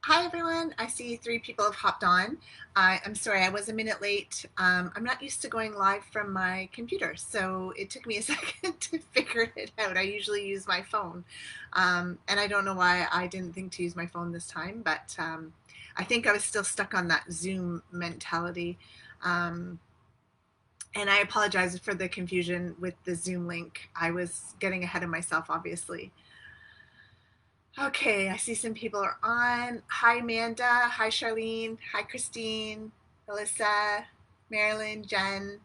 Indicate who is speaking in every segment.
Speaker 1: Hi everyone, I see three people have hopped on. I'm sorry, I was a minute late. I'm not used to going live from my computer, so it took me a second to figure it out. I usually use my phone, and I don't know why I didn't think to use my phone this time, but I think I was still stuck on that Zoom mentality. Um, and I apologize for the confusion with the Zoom link. I was getting ahead of myself, obviously. Okay, I see some people are on. Hi, Amanda. Hi, Charlene. Hi, Christine, Alyssa, Marilyn, Jen.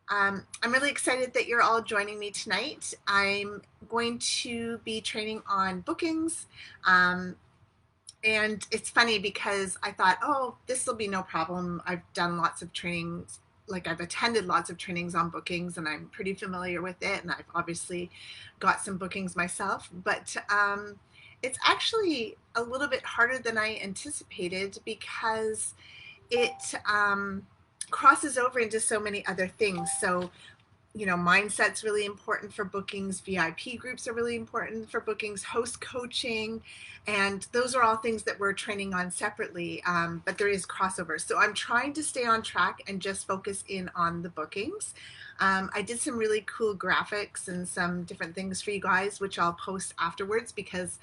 Speaker 1: I'm really excited that you're all joining me tonight. I'm going to be training on bookings. Um, and it's funny because I thought, oh, this will be no problem. I've done lots of trainings, like I've attended lots of trainings on bookings, and I'm pretty familiar with it. And I've obviously got some bookings myself, but it's actually a little bit harder than I anticipated because it crosses over into so many other things. So mindset's really important for bookings. VIP groups are really important for bookings, host coaching, and those are all things that we're training on separately. But there is crossover. So I'm trying to stay on track and just focus in on the bookings. I did some really cool graphics and some different things for you guys, which I'll post afterwards because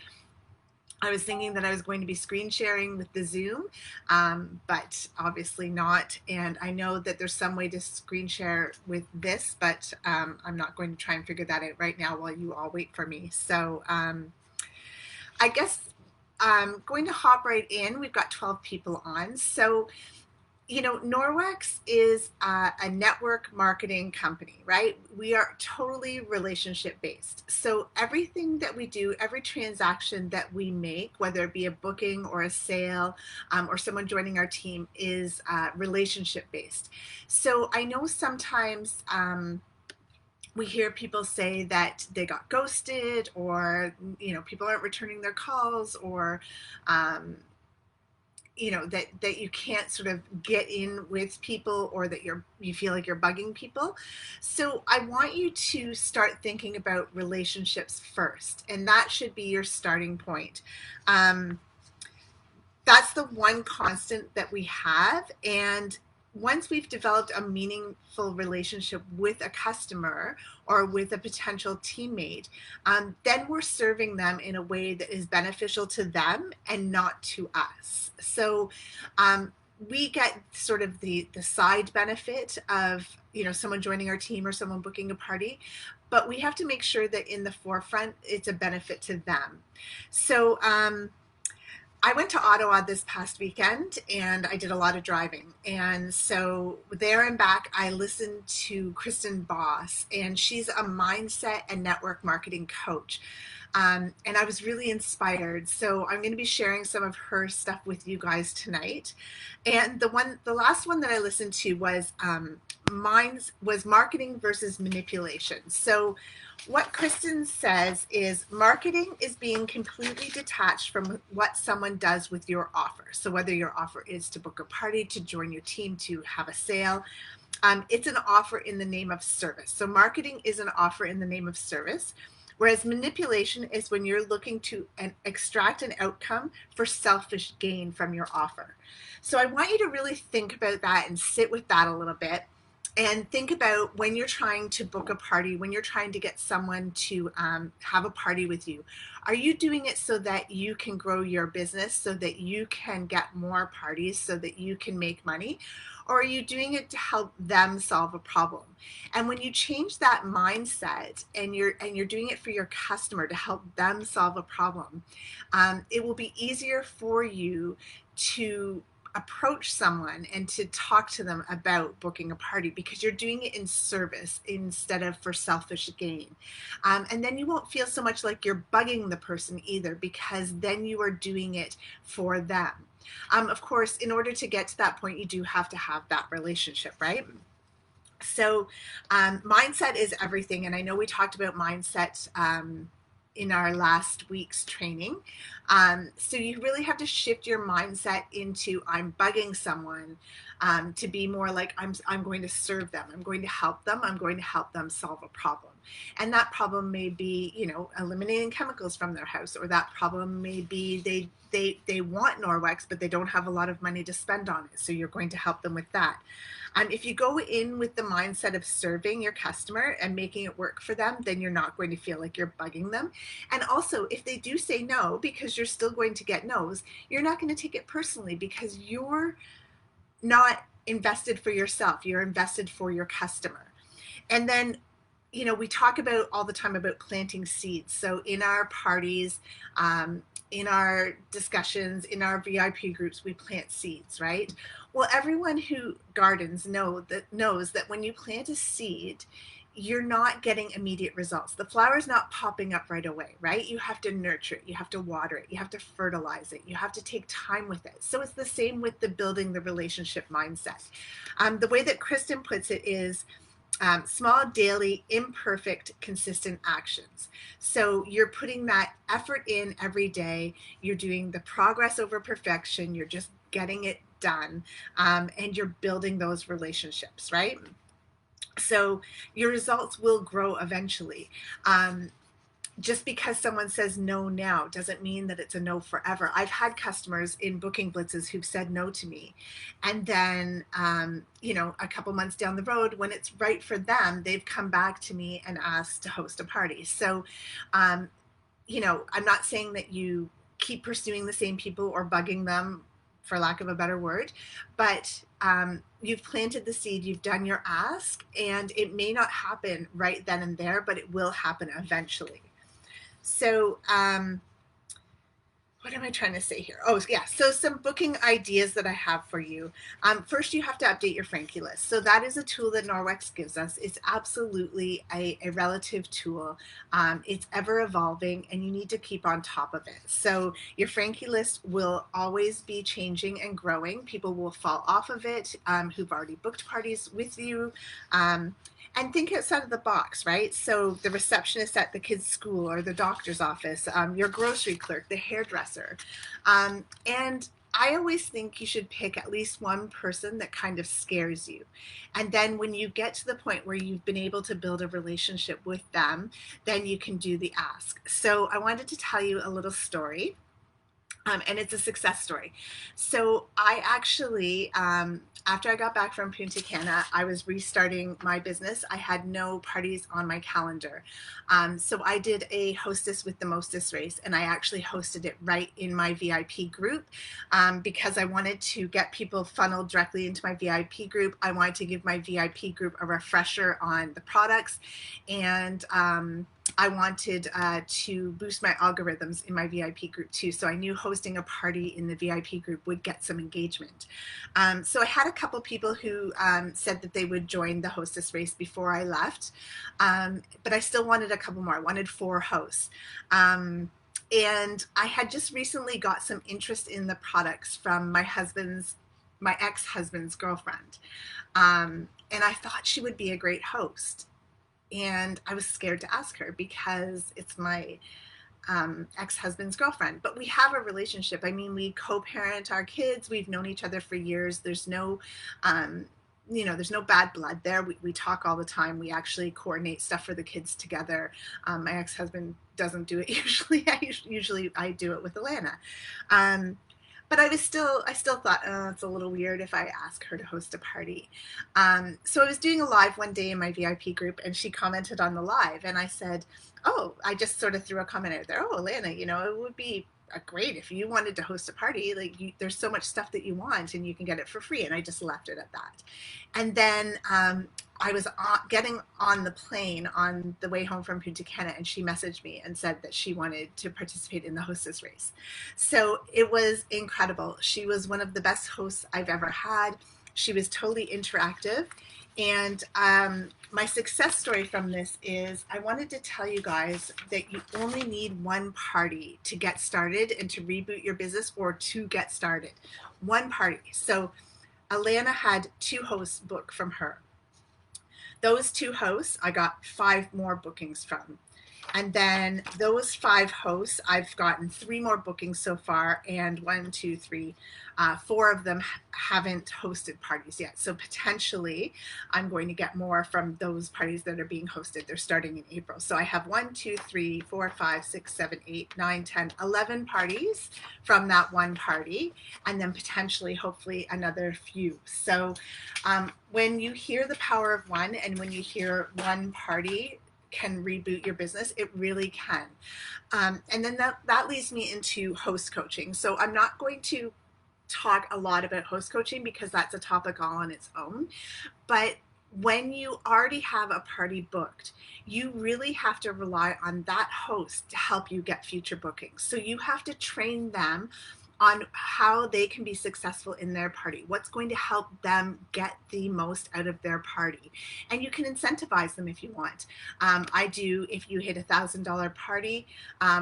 Speaker 1: I was thinking that I was going to be screen sharing with the Zoom, but obviously not. And I know that there's some way to screen share with this, but I'm not going to try and figure that out right now while you all wait for me. So I guess I'm going to hop right in. We've got 12 people on. So Norwex is a network marketing company, right? We are totally relationship based. So everything that we do, every transaction that we make, whether it be a booking or a sale or someone joining our team, is relationship based. So I know sometimes we hear people say that they got ghosted, or people aren't returning their calls, or um, that you can't sort of get in with people, or that you feel like you're bugging people. So I want you to start thinking about relationships first, and that should be your starting point. um, that's the one constant that we have. And once we've developed a meaningful relationship with a customer or with a potential teammate, then we're serving them in a way that is beneficial to them and not to us. So we get sort of the side benefit of someone joining our team or someone booking a party, but we have to make sure that in the forefront it's a benefit to them. So I went to Ottawa this past weekend and I did a lot of driving. And so there and back, I listened to Kristen Boss, and she's a mindset and network marketing coach. And I was really inspired. So I'm going to be sharing some of her stuff with you guys tonight. And the last one that I listened to was mine's was marketing versus manipulation. So what Kristen says is marketing is being completely detached from what someone does with your offer. So whether your offer is to book a party, to join your team, to have a sale, it's an offer in the name of service. So marketing is an offer in the name of service. Whereas manipulation is when you're looking to extract an outcome for selfish gain from your offer. So I want you to really think about that and sit with that a little bit, and think about when you're trying to book a party, when you're trying to get someone to have a party with you. Are you doing it so that you can grow your business, so that you can get more parties, so that you can make money? Or are you doing it to help them solve a problem? And when you change that mindset, and you're doing it for your customer to help them solve a problem, it will be easier for you to approach someone and to talk to them about booking a party, because you're doing it in service instead of for selfish gain. And then you won't feel so much like you're bugging the person either, because then you are doing it for them. Of course, in order to get to that point, you do have to have that relationship, right? So mindset is everything. And I know we talked about mindset in our last week's training. So you really have to shift your mindset into I'm bugging someone, to be more like I'm going to serve them. I'm going to help them. I'm going to help them solve a problem. And that problem may be, you know, eliminating chemicals from their house, or that problem may be they want Norwex, but they don't have a lot of money to spend on it. So you're going to help them with that. If you go in with the mindset of serving your customer and making it work for them, then you're not going to feel like you're bugging them. And also, if they do say no, because you're still going to get no's, you're not going to take it personally, because you're not invested for yourself, you're invested for your customer. And then, you know, we talk about all the time about planting seeds. So in our parties, in our discussions, in our VIP groups, we plant seeds, right? Well, everyone who gardens knows that when you plant a seed, you're not getting immediate results. The flower's not popping up right away, right? You have to nurture it, you have to water it, you have to fertilize it, you have to take time with it. So it's the same with the building the relationship mindset. The way that Kristen puts it is, small, daily, imperfect, consistent actions. So you're putting that effort in every day. You're doing the progress over perfection. You're just getting it done. And you're building those relationships, right? So your results will grow eventually. Just because someone says no now doesn't mean that it's a no forever. I've had customers in booking blitzes who've said no to me. And then, you know, a couple months down the road, when it's right for them, they've come back to me and asked to host a party. So, you know, I'm not saying that you keep pursuing the same people or bugging them, for lack of a better word, but you've planted the seed, you've done your ask, and it may not happen right then and there, but it will happen eventually. So, what am I trying to say here? Oh, yeah. So some booking ideas that I have for you. First, you have to update your Frankie list. So that is a tool that Norwex gives us. It's absolutely a relative tool. It's ever evolving, and you need to keep on top of it. So your Frankie list will always be changing and growing. People will fall off of it who've already booked parties with you. And think outside of the box, right? So the receptionist at the kids' school or the doctor's office, your grocery clerk, the hairdresser. And I always think you should pick at least one person that kind of scares you. And then when you get to the point where you've been able to build a relationship with them, then you can do the ask. So I wanted to tell you a little story. And it's a success story. So I actually, after I got back from Punta Cana, I was restarting my business. I had no parties on my calendar. So I did a hostess with the mostess race, and I actually hosted it right in my VIP group because I wanted to get people funneled directly into my VIP group. I wanted to give my VIP group a refresher on the products, and I wanted to boost my algorithms in my VIP group too. So I knew hosting a party in the VIP group would get some engagement. So I had a couple people who said that they would join the hostess race before I left. But I still wanted a couple more. I wanted 4 hosts. And I had just recently got some interest in the products from my ex-husband's girlfriend. And I thought she would be a great host. And I was scared to ask her because it's my ex-husband's girlfriend. But we have a relationship. I mean, we co-parent our kids. We've known each other for years. There's no, there's no bad blood there. We talk all the time. We actually coordinate stuff for the kids together. My ex-husband doesn't do it usually. Usually I do it with Alana. But I still thought, oh, it's a little weird if I ask her to host a party. So I was doing a live one day in my VIP group, and she commented on the live, and I said, oh, I just sort of threw a comment out there. Oh, Alana, it would be great if you wanted to host a party. Like, there's so much stuff that you want, and you can get it for free. And I just left it at that. And then I was getting on the plane on the way home from Punta Cana, and she messaged me and said that she wanted to participate in the hostess race. So it was incredible. She was one of the best hosts I've ever had. She was totally interactive. And my success story from this is I wanted to tell you guys that you only need one party to get started and to reboot your business, or to get started. One party. So Alana had 2 hosts booked from her. Those 2 hosts, I got 5 more bookings from. And then those 5 hosts, I've gotten 3 more bookings so far, and 1, 2, 3, 4 of them haven't hosted parties yet. So potentially I'm going to get more from those parties that are being hosted. They're starting in April. So I have 1, 2, 3, 4, 5, 6, 7, 8, 9, 10, 11 parties from that one party, and then potentially, hopefully, another few. So when you hear the power of one, and when you hear one party can reboot your business, it really can. And then that leads me into host coaching. So I'm not going to talk a lot about host coaching because that's a topic all on its own. But when you already have a party booked, you really have to rely on that host to help you get future bookings. So you have to train them on how they can be successful in their party, what's going to help them get the most out of their party. And you can incentivize them if you want. I do, if you hit $1,000 party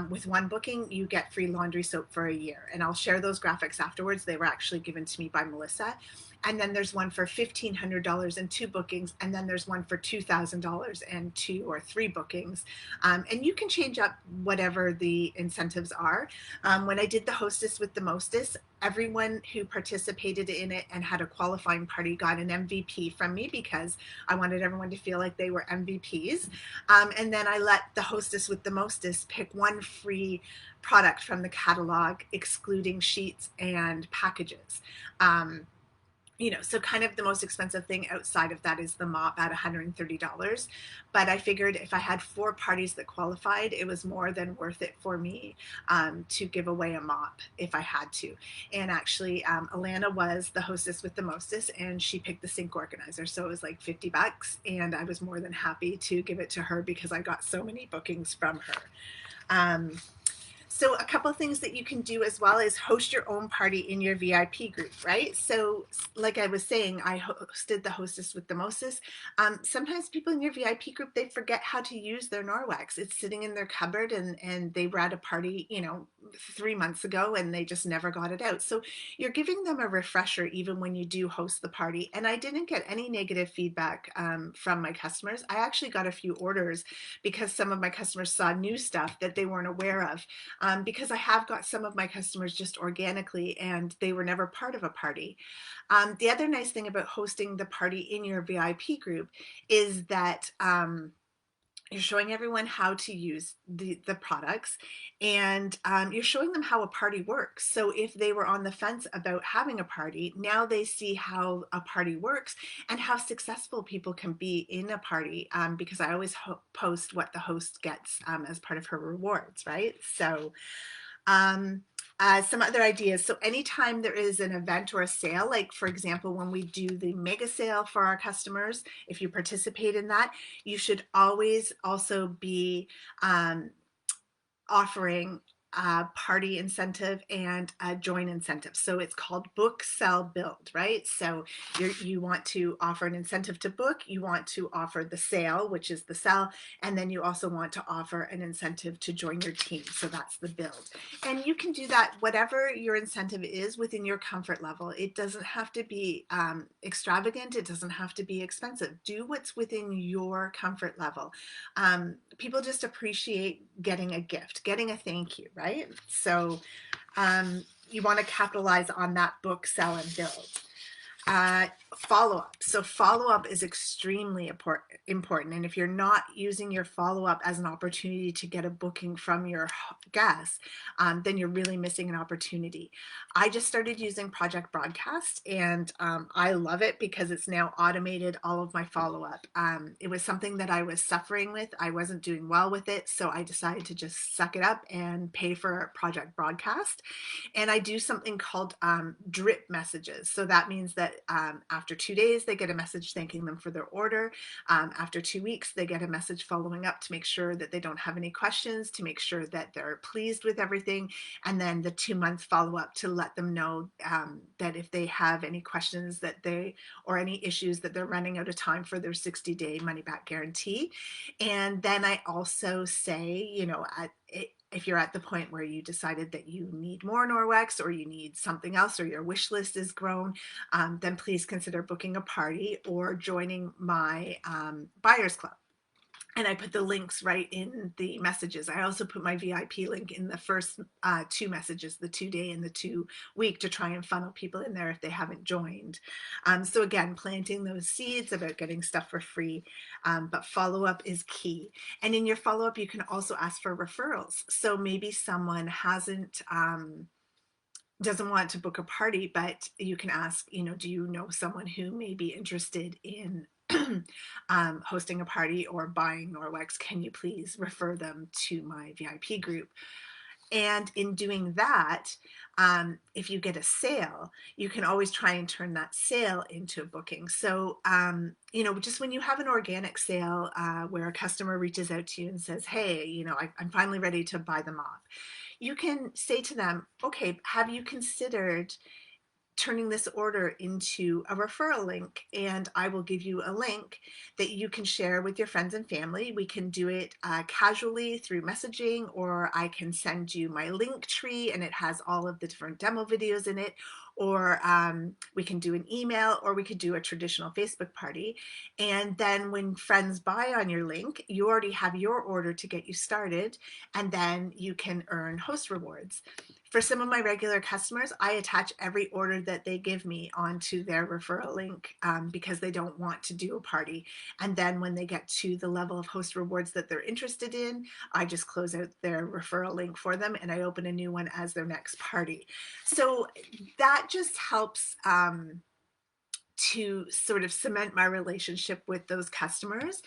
Speaker 1: with one booking, you get free laundry soap for a year. And I'll share those graphics afterwards. They were actually given to me by Melissa. And then there's one for $1,500 and 2 bookings. And then there's one for $2,000 and 2 or 3 bookings. And you can change up whatever the incentives are. When I did the Hostess with the Mostess, everyone who participated in it and had a qualifying party got an MVP from me because I wanted everyone to feel like they were MVPs. And then I let the Hostess with the Mostess pick one free product from the catalog, excluding sheets and packages. So kind of the most expensive thing outside of that is the mop at $130. But I figured if I had 4 parties that qualified, it was more than worth it for me to give away a mop if I had to. And actually, Alana was the Hostess with the Mostess, and she picked the sink organizer. So it was like $50, and I was more than happy to give it to her because I got so many bookings from her. So a couple of things that you can do as well is host your own party in your VIP group, right? So like I was saying, I hosted the Hostess with the Mostess. Sometimes people in your VIP group, they forget how to use their Norwex. It's sitting in their cupboard, and they were at a party, 3 months ago, and they just never got it out. So you're giving them a refresher even when you do host the party. And I didn't get any negative feedback from my customers. I actually got a few orders because some of my customers saw new stuff that they weren't aware of. Because I have got some of my customers just organically, and they were never part of a party. The other nice thing about hosting the party in your VIP group is that you're showing everyone how to use the products, and you're showing them how a party works. So if they were on the fence about having a party, now they see how a party works and how successful people can be in a party, because I always post what the host gets as part of her rewards, right? So some other ideas. So anytime there is an event or a sale, like for example, when we do the mega sale for our customers, if you participate in that, you should always also be offering a party incentive and a join incentive. So it's called book, sell, build, right? So you want to offer an incentive to book, you want to offer the sale, which is the sell, and then you also want to offer an incentive to join your team. So that's the build. And you can do that, whatever your incentive is, within your comfort level. It doesn't have to be extravagant. It doesn't have to be expensive. Do what's within your comfort level. People just appreciate getting a gift, getting a thank you, right? So you want to capitalize on that book, sell, and build. Follow-up. So follow-up is extremely important. And if you're not using your follow-up as an opportunity to get a booking from your guests, then you're really missing an opportunity. I just started using Project Broadcast, and I love it because it's now automated all of my follow-up. It was something that I was suffering with. I wasn't doing well with it, so I decided to just suck it up and pay for Project Broadcast. And I do something called drip messages. So that means that after 2 days, they get a message thanking them for their order. After 2 weeks, they get a message following up to make sure that they don't have any questions, to make sure that they're pleased with everything. And then the 2-month follow-up to let them know that if they have any questions or any issues, that they're running out of time for their 60-day money-back guarantee. And then I also say, if you're at the point where you decided that you need more Norwex, or you need something else, or your wish list is grown, then please consider booking a party or joining my buyers club. and I put the links right in the messages. I also put my VIP link in the first 2 messages, the 2-day and the 2-week, to try and funnel people in there if they haven't joined. So again, planting those seeds about getting stuff for free, but follow-up is key. And in your follow-up, you can also ask for referrals. So maybe someone doesn't want to book a party, but you can ask, do you know someone who may be interested in hosting a party or buying Norwex? Can you please refer them to my VIP group? And in doing that, if you get a sale, you can always try and turn that sale into a booking. So, just when you have an organic sale where a customer reaches out to you and says, hey, I'm finally ready to buy them off, you can say to them, okay, have you considered turning this order into a referral link? And I will give you a link that you can share with your friends and family. We can do it casually through messaging, or I can send you my link tree and it has all of the different demo videos in it. Or we can do an email, or we could do a traditional Facebook party. And then when friends buy on your link, you already have your order to get you started, and then you can earn host rewards. For some of my regular customers, I attach every order that they give me onto their referral link because they don't want to do a party. And then when they get to the level of host rewards that they're interested in, I just close out their referral link for them and I open a new one as their next party. So that just helps to sort of cement my relationship with those customers.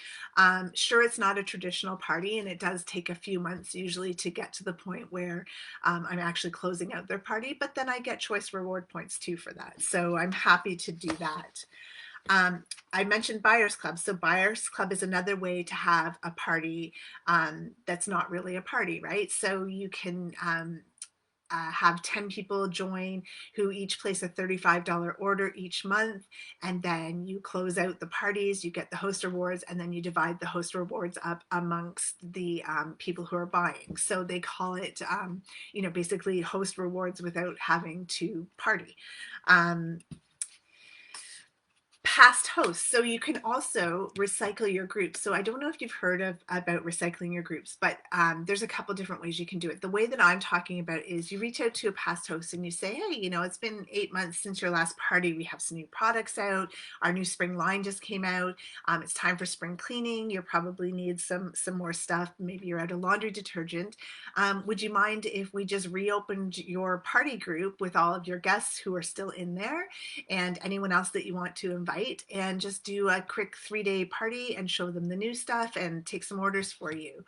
Speaker 1: Sure, it's not a traditional party, and it does take a few months usually to get to the point where I'm actually closing out their party, but then I get choice reward points too for that. So I'm happy to do that. I mentioned Buyers Club. So Buyers Club is another way to have a party that's not really a party, right? So you can have 10 people join who each place a $35 order each month. And then you close out the parties, you get the host rewards, and then you divide the host rewards up amongst the people who are buying. So they call it, basically host rewards without having to party. Past hosts. So you can also recycle your groups. So I don't know if you've heard about recycling your groups, but there's a couple different ways you can do it. The way that I'm talking about is you reach out to a past host and you say, hey, it's been 8 months since your last party. We have some new products out. Our new spring line just came out. It's time for spring cleaning. You probably need some more stuff. Maybe you're out of laundry detergent. Would you mind if we just reopened your party group with all of your guests who are still in there and anyone else that you want to invite, and just do a quick 3-day party and show them the new stuff and take some orders for you?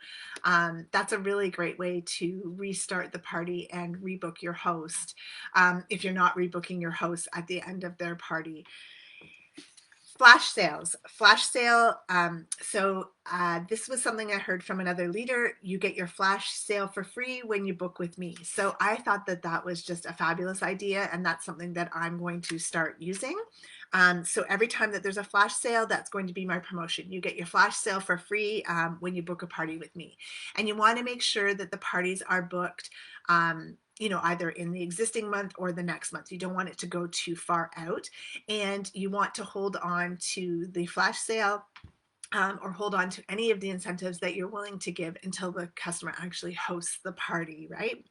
Speaker 1: That's a really great way to restart the party and rebook your host if you're not rebooking your host at the end of their party. Flash sales. Flash sale. This was something I heard from another leader. You get your flash sale for free when you book with me. So I thought that was just a fabulous idea, and that's something that I'm going to start using. So every time that there's a flash sale, that's going to be my promotion. You get your flash sale for free when you book a party with me. And you want to make sure that the parties are booked either in the existing month or the next month. You don't want it to go too far out, and you want to hold on to the flash sale or hold on to any of the incentives that you're willing to give until the customer actually hosts the party, right?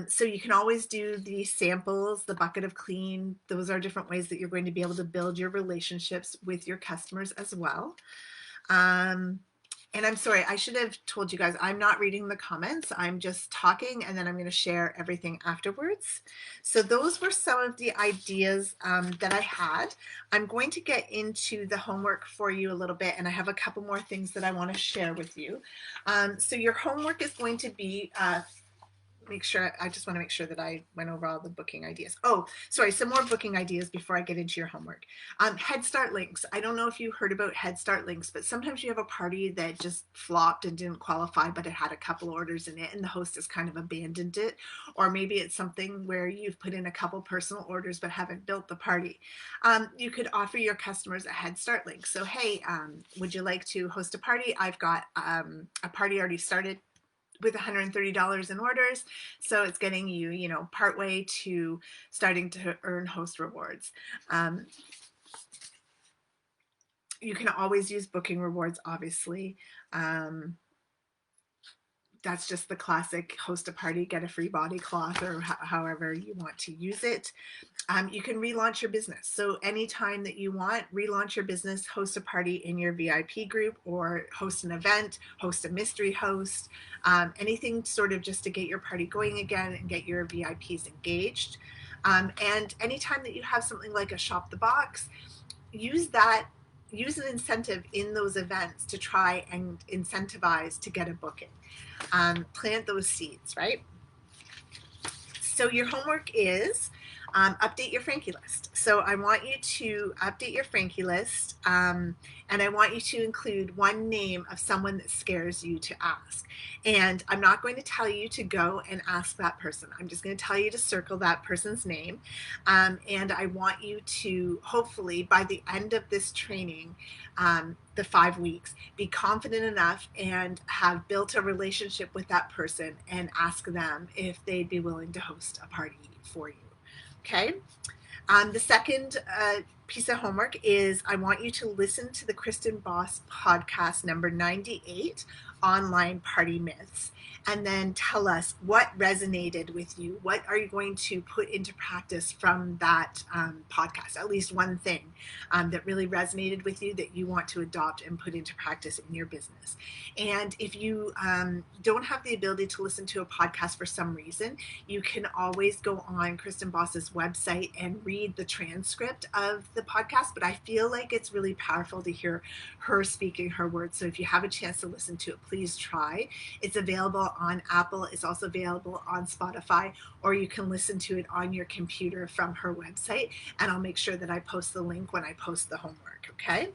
Speaker 1: So you can always do the samples, the bucket of clean. Those are different ways that you're going to be able to build your relationships with your customers as well. And I'm sorry, I should have told you guys, I'm not reading the comments. I'm just talking, and then I'm going to share everything afterwards. So those were some of the ideas that I had. I'm going to get into the homework for you a little bit, and I have a couple more things that I want to share with you. So your homework is going to be I just want to make sure that I went over all the booking ideas. Oh, sorry, some more booking ideas before I get into your homework. Head Start links. I don't know if you heard about Head Start links, but sometimes you have a party that just flopped and didn't qualify, but it had a couple orders in it and the host has kind of abandoned it. Or maybe it's something where you've put in a couple personal orders but haven't built the party. You could offer your customers a Head Start link. So, hey, would you like to host a party? I've got a party already started with $130 in orders. So it's getting you, partway to starting to earn host rewards. You can always use booking rewards, obviously. That's just the classic host a party, get a free body cloth, or however you want to use it. You can relaunch your business. So anytime that you want, relaunch your business, host a party in your VIP group, or host an event, host a mystery host, anything sort of just to get your party going again and get your VIPs engaged. And anytime that you have something like a shop the box, use an incentive in those events to try and incentivize to get a booking. Plant those seeds, right? So your homework is update your Frankie list. So I want you to update your Frankie list, and I want you to include one name of someone that scares you to ask. And I'm not going to tell you to go and ask that person. I'm just going to tell you to circle that person's name. And I want you to, hopefully by the end of this training, the 5 weeks, be confident enough and have built a relationship with that person and ask them if they'd be willing to host a party for you. Okay. The second piece of homework is I want you to listen to the Kristen Boss podcast number 98, Online Party Myths, and then tell us what resonated with you. What are you going to put into practice from that podcast? At least one thing that really resonated with you that you want to adopt and put into practice in your business. And if you don't have the ability to listen to a podcast for some reason, you can always go on Kristen Boss's website and read the transcript of the podcast. But I feel like it's really powerful to hear her speaking her words. So if you have a chance to listen to it, please try. It's available on Apple. It's also available on Spotify, or you can listen to it on your computer from her website. And I'll make sure that I post the link when I post the homework, okay?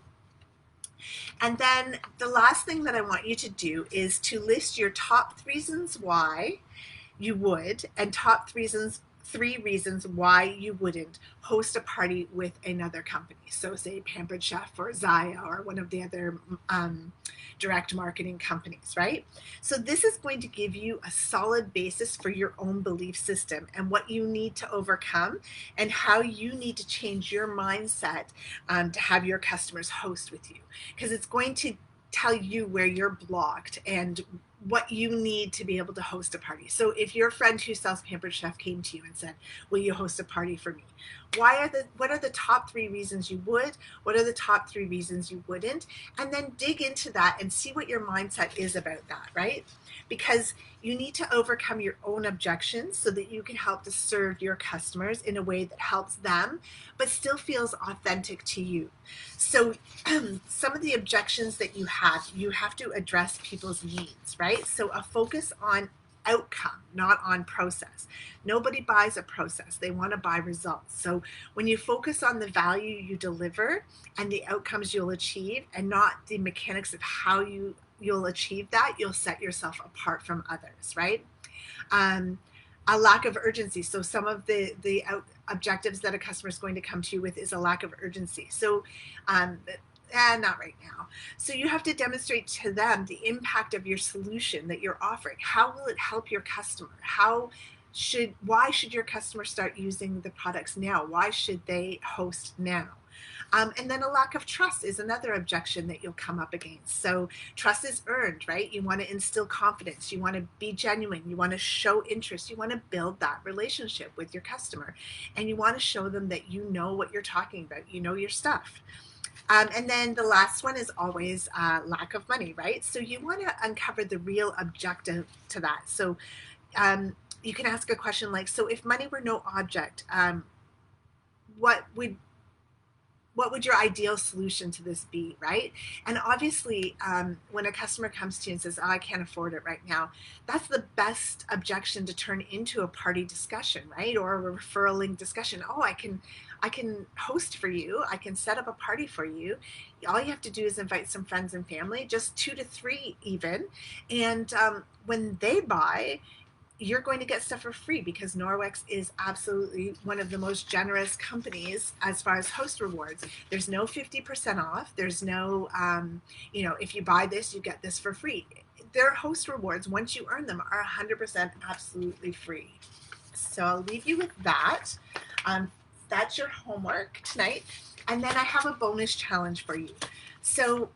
Speaker 1: And then the last thing that I want you to do is to list your top reasons why you would, and top three reasons why you wouldn't host a party with another company. So say Pampered Chef or Zaya or one of the other direct marketing companies, right? So this is going to give you a solid basis for your own belief system and what you need to overcome and how you need to change your mindset to have your customers host with you. Because it's going to tell you where you're blocked and what you need to be able to host a party. So if your friend who sells Pampered Chef came to you and said, will you host a party for me? What are the top 3 reasons you would? What are the top 3 reasons you wouldn't? And then dig into that and see what your mindset is about that, right? Because you need to overcome your own objections so that you can help to serve your customers in a way that helps them, but still feels authentic to you. So some of the objections that you have to address people's needs, right? So a focus on outcome, not on process. Nobody buys a process. They want to buy results. So when you focus on the value you deliver and the outcomes you'll achieve and not the mechanics of how you'll achieve that, you'll set yourself apart from others, right? A lack of urgency. So some of the objectives that a customer is going to come to you with is a lack of urgency. So not right now. So you have to demonstrate to them the impact of your solution that you're offering. How will it help your customer? Why should your customer start using the products now? Why should they host now? And then a lack of trust is another objection that you'll come up against. So trust is earned, right? You want to instill confidence. You want to be genuine. You want to show interest. You want to build that relationship with your customer. And you want to show them that you know what you're talking about. You know your stuff. And then the last one is always lack of money, right? So you want to uncover the real objective to that. So you can ask a question like, so if money were no object, what would your ideal solution to this be, right? And obviously, when a customer comes to you and says, oh, I can't afford it right now, that's the best objection to turn into a party discussion, right? Or a referral link discussion. Oh, I can host for you. I can set up a party for you. All you have to do is invite some friends and family, just 2 to 3 even. And when they buy, you're going to get stuff for free because Norwex is absolutely one of the most generous companies as far as host rewards. There's no 50% off. There's no, if you buy this, you get this for free. Their host rewards, once you earn them, are 100% absolutely free. So I'll leave you with that. That's your homework tonight. And then I have a bonus challenge for you. So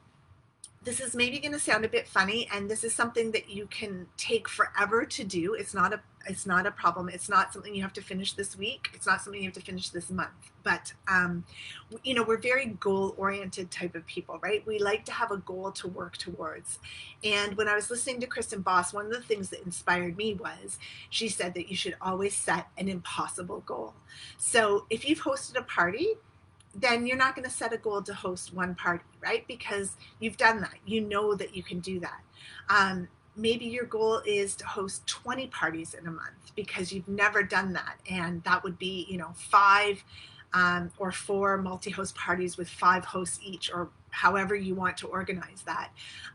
Speaker 1: this is maybe going to sound a bit funny, and this is something that you can take forever to do. It's not a problem. It's not something you have to finish this week. It's not something you have to finish this month. But we're very goal-oriented type of people, right? We like to have a goal to work towards. And when I was listening to Kristen Boss, one of the things that inspired me was she said that you should always set an impossible goal. So if you've hosted a party, then you're not going to set a goal to host one party, right? Because you've done that. You know that you can do that. Maybe your goal is to host 20 parties in a month because you've never done that. And that would be, five or four multi-host parties with 5 hosts each, or however you want to organize that.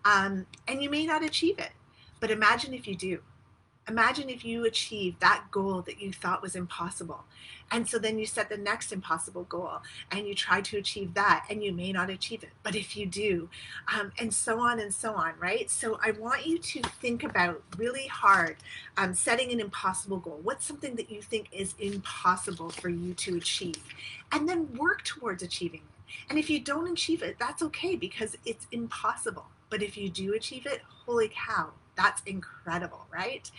Speaker 1: And you may not achieve it, but imagine if you do. Imagine if you achieved that goal that you thought was impossible. And so then you set the next impossible goal and you try to achieve that, and you may not achieve it. But if you do, and so on, right? So I want you to think about really hard setting an impossible goal. What's something that you think is impossible for you to achieve? And then work towards achieving it. And if you don't achieve it, that's okay because it's impossible. But if you do achieve it, holy cow, that's incredible, right?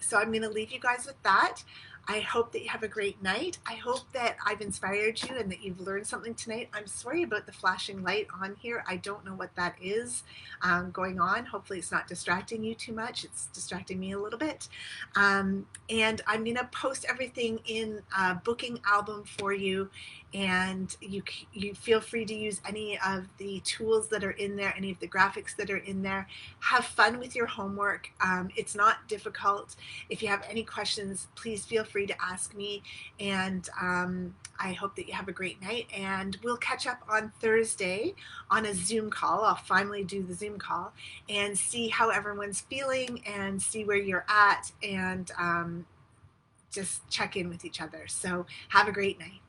Speaker 1: So I'm going to leave you guys with that. I hope that you have a great night. I hope that I've inspired you and that you've learned something tonight. I'm sorry about the flashing light on here. I don't know what that is going on. Hopefully it's not distracting you too much. It's distracting me a little bit. And I'm going to post everything in a booking album for you. And you feel free to use any of the tools that are in there, any of the graphics that are in there. Have fun with your homework. It's not difficult. If you have any questions, please feel free to ask me. And I hope that you have a great night. And we'll catch up on Thursday on a Zoom call. I'll finally do the Zoom call and see how everyone's feeling and see where you're at, and just check in with each other. So have a great night.